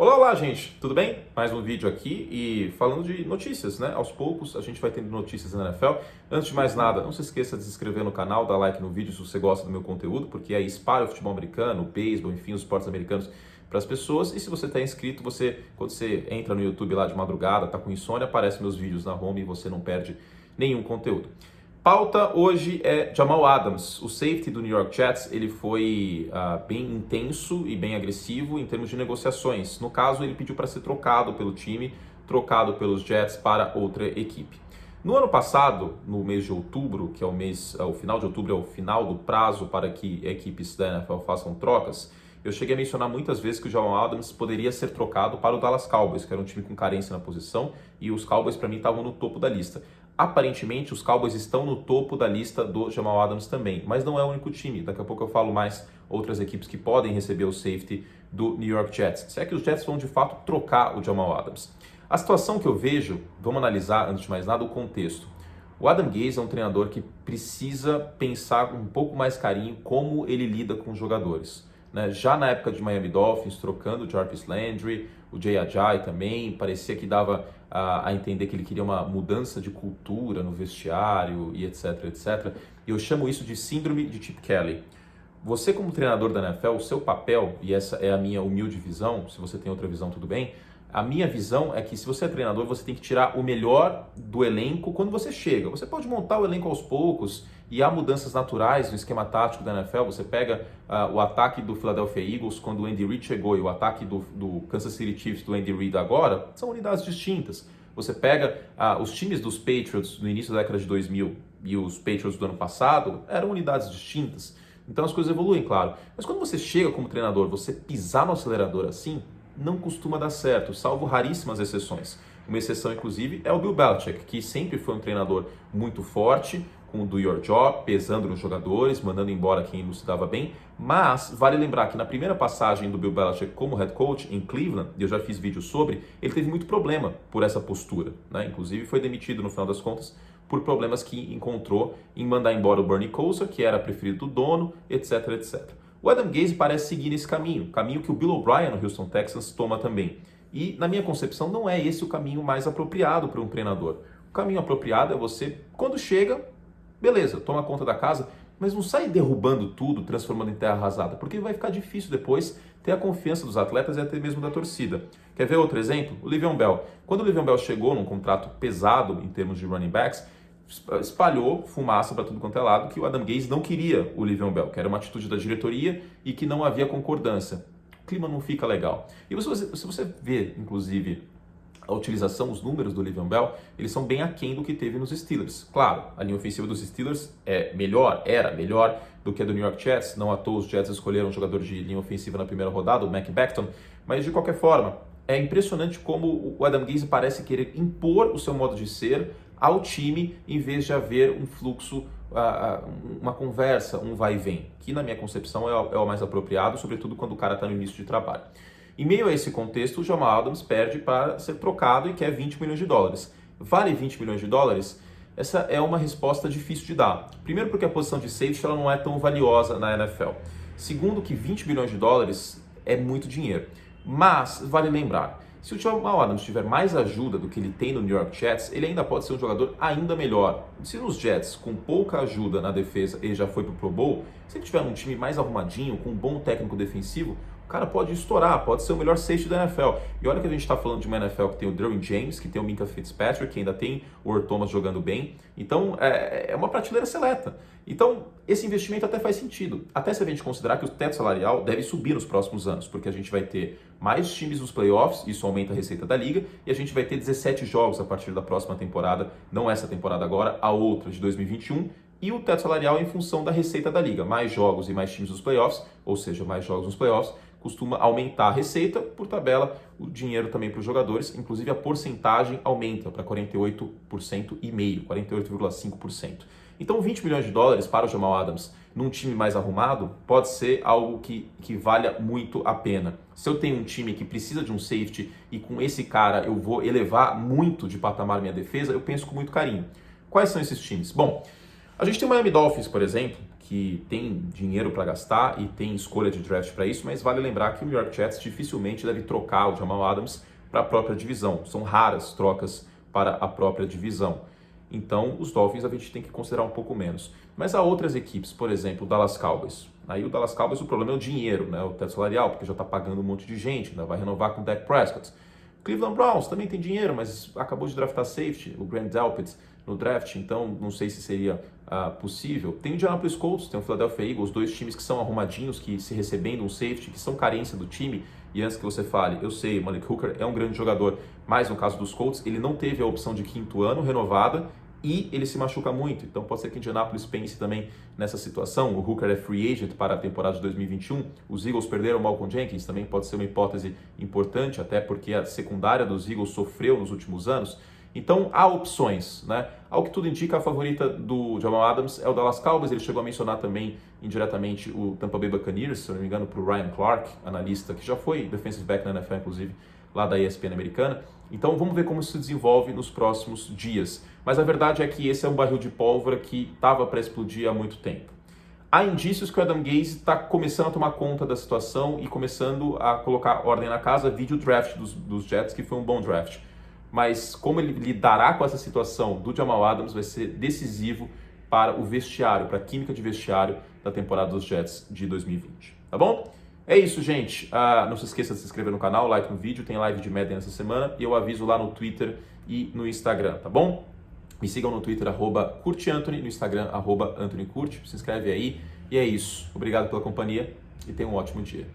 Olá, olá, gente, tudo bem? Mais um vídeo aqui e falando de notícias, né? Aos poucos a gente vai tendo notícias na NFL. Antes de mais nada, não se esqueça de se inscrever no canal, dar like no vídeo se você gosta do meu conteúdo, porque aí espalha o futebol americano, o beisebol, enfim, os esportes americanos para as pessoas. E se você está inscrito, quando você entra no YouTube lá de madrugada, tá com insônia, aparecem meus vídeos na home e você não perde nenhum conteúdo. Pauta hoje é Jamal Adams, o safety do New York Jets. Ele foi bem intenso e bem agressivo em termos de negociações. No caso, ele pediu para ser trocado pelo time, trocado pelos Jets para outra equipe. No ano passado, no mês de outubro, que é o final de outubro é o final do prazo para que equipes da NFL façam trocas, eu cheguei a mencionar muitas vezes que o Jamal Adams poderia ser trocado para o Dallas Cowboys, que era um time com carência na posição, e os Cowboys para mim estavam no topo da lista. Aparentemente, os Cowboys estão no topo da lista do Jamal Adams também, mas não é o único time. Daqui a pouco eu falo mais outras equipes que podem receber o safety do New York Jets. Se é que os Jets vão de fato trocar o Jamal Adams. A situação que eu vejo, vamos analisar antes de mais nada o contexto. O Adam Gase é um treinador que precisa pensar com um pouco mais carinho como ele lida com os jogadores. Já na época de Miami Dolphins, trocando o Jarvis Landry, o Jay Ajayi também, parecia que dava a entender que ele queria uma mudança de cultura no vestiário e etc, etc. E eu chamo isso de síndrome de Chip Kelly. Você como treinador da NFL, o seu papel, e essa é a minha humilde visão, se você tem outra visão tudo bem, a minha visão é que se você é treinador, você tem que tirar o melhor do elenco quando você chega. Você pode montar o elenco aos poucos e há mudanças naturais no esquema tático da NFL. Você pega o ataque do Philadelphia Eagles quando o Andy Reid chegou e o ataque do Kansas City Chiefs do Andy Reid agora, são unidades distintas. Você pega os times dos Patriots no início da década de 2000 e os Patriots do ano passado, eram unidades distintas. Então as coisas evoluem, claro. Mas quando você chega como treinador, você pisar no acelerador assim, não costuma dar certo, salvo raríssimas exceções. Uma exceção, inclusive, é o Bill Belichick, que sempre foi um treinador muito forte, com o do your job, pesando nos jogadores, mandando embora quem não se dava bem. Mas vale lembrar que na primeira passagem do Bill Belichick como head coach em Cleveland, e eu já fiz vídeo sobre, ele teve muito problema por essa postura. Inclusive foi demitido no final das contas por problemas que encontrou em mandar embora o Bernie Kosar, que era preferido do dono, etc, etc. O Adam Gase parece seguir esse caminho que o Bill O'Brien no Houston Texans toma também. E, na minha concepção, não é esse o caminho mais apropriado para um treinador. O caminho apropriado é você, quando chega, beleza, toma conta da casa, mas não sai derrubando tudo, transformando em terra arrasada, porque vai ficar difícil depois ter a confiança dos atletas e até mesmo da torcida. Quer ver outro exemplo? O Le'Veon Bell. Quando o Le'Veon Bell chegou num contrato pesado em termos de running backs, espalhou fumaça para tudo quanto é lado que o Adam Gase não queria o Le'Veon Bell, que era uma atitude da diretoria e que não havia concordância. O clima não fica legal. E se você vê, inclusive, a utilização, os números do Le'Veon Bell, eles são bem aquém do que teve nos Steelers. Claro, a linha ofensiva dos Steelers era melhor do que a do New York Jets. Não à toa os Jets escolheram um jogador de linha ofensiva na primeira rodada, o Mac Becton, mas de qualquer forma, é impressionante como o Adam Gase parece querer impor o seu modo de ser ao time, em vez de haver um fluxo, uma conversa, um vai e vem, que na minha concepção é o mais apropriado, sobretudo quando o cara está no início de trabalho. Em meio a esse contexto, o Jamal Adams perde para ser trocado e quer 20 milhões de dólares. Vale 20 milhões de dólares? Essa é uma resposta difícil de dar. Primeiro porque a posição de safety ela não é tão valiosa na NFL. Segundo que 20 milhões de dólares é muito dinheiro. Mas vale lembrar, se o Jamal Adams tiver mais ajuda do que ele tem no New York Jets, ele ainda pode ser um jogador ainda melhor. Se nos Jets, com pouca ajuda na defesa, ele já foi para o Pro Bowl, se ele tiver um time mais arrumadinho, com um bom técnico defensivo, o cara pode estourar, pode ser o melhor safety da NFL. E olha que a gente está falando de uma NFL que tem o Derwin James, que tem o Minkah Fitzpatrick, que ainda tem o Earl Thomas jogando bem. Então, é uma prateleira seleta. Então, esse investimento até faz sentido. Até se a gente considerar que o teto salarial deve subir nos próximos anos, porque a gente vai ter mais times nos playoffs, isso aumenta a receita da liga, e a gente vai ter 17 jogos a partir da próxima temporada, não essa temporada agora, a outra de 2021, e o teto salarial em função da receita da liga. Mais jogos e mais times nos playoffs, ou seja, mais jogos nos playoffs, costuma aumentar a receita, por tabela, o dinheiro também para os jogadores, inclusive a porcentagem aumenta para 48,5%, 48,5%. Então 20 milhões de dólares para o Jamal Adams num time mais arrumado pode ser algo que valha muito a pena. Se eu tenho um time que precisa de um safety e com esse cara eu vou elevar muito de patamar minha defesa, eu penso com muito carinho. Quais são esses times? Bom, a gente tem o Miami Dolphins, por exemplo, que tem dinheiro para gastar e tem escolha de draft para isso, mas vale lembrar que o New York Jets dificilmente deve trocar o Jamal Adams para a própria divisão. São raras trocas para a própria divisão. Então, os Dolphins a gente tem que considerar um pouco menos. Mas há outras equipes, por exemplo, o Dallas Cowboys. Aí o Dallas Cowboys, o problema é o dinheiro, né? O teto salarial, porque já está pagando um monte de gente, né? Vai renovar com o Dak Prescott. O Cleveland Browns também tem dinheiro, mas acabou de draftar safety, o Grant Delpit, no draft, então não sei se seria possível. Tem o Indianapolis Colts, tem o Philadelphia Eagles, dois times que são arrumadinhos, que se recebendo um safety, que são carência do time. E antes que você fale, eu sei, o Malik Hooker é um grande jogador, mas no caso dos Colts, ele não teve a opção de quinto ano renovada e ele se machuca muito. Então pode ser que Indianapolis pense também nessa situação. O Hooker é free agent para a temporada de 2021. Os Eagles perderam o Malcolm Jenkins, também pode ser uma hipótese importante, até porque a secundária dos Eagles sofreu nos últimos anos. Então há opções, né? Ao que tudo indica, a favorita do Jamal Adams é o Dallas Cowboys. Ele chegou a mencionar também indiretamente o Tampa Bay Buccaneers, se não me engano, para o Ryan Clark, analista que já foi defensive back na NFL, inclusive, lá da ESPN americana. Então vamos ver como isso se desenvolve nos próximos dias. Mas a verdade é que esse é um barril de pólvora que estava para explodir há muito tempo. Há indícios que o Adam Gase está começando a tomar conta da situação e começando a colocar ordem na casa, vídeo draft dos Jets, que foi um bom draft. Mas como ele lidará com essa situação do Jamal Adams vai ser decisivo para o vestiário, para a química de vestiário da temporada dos Jets de 2020. Tá bom? É isso, gente. Não se esqueça de se inscrever no canal, like no vídeo, tem live de Madden essa semana e eu aviso lá no Twitter e no Instagram, tá bom? Me sigam no Twitter, @CurteAnthony, no Instagram, @AnthonyCurte. Se inscreve aí e é isso. Obrigado pela companhia e tenha um ótimo dia.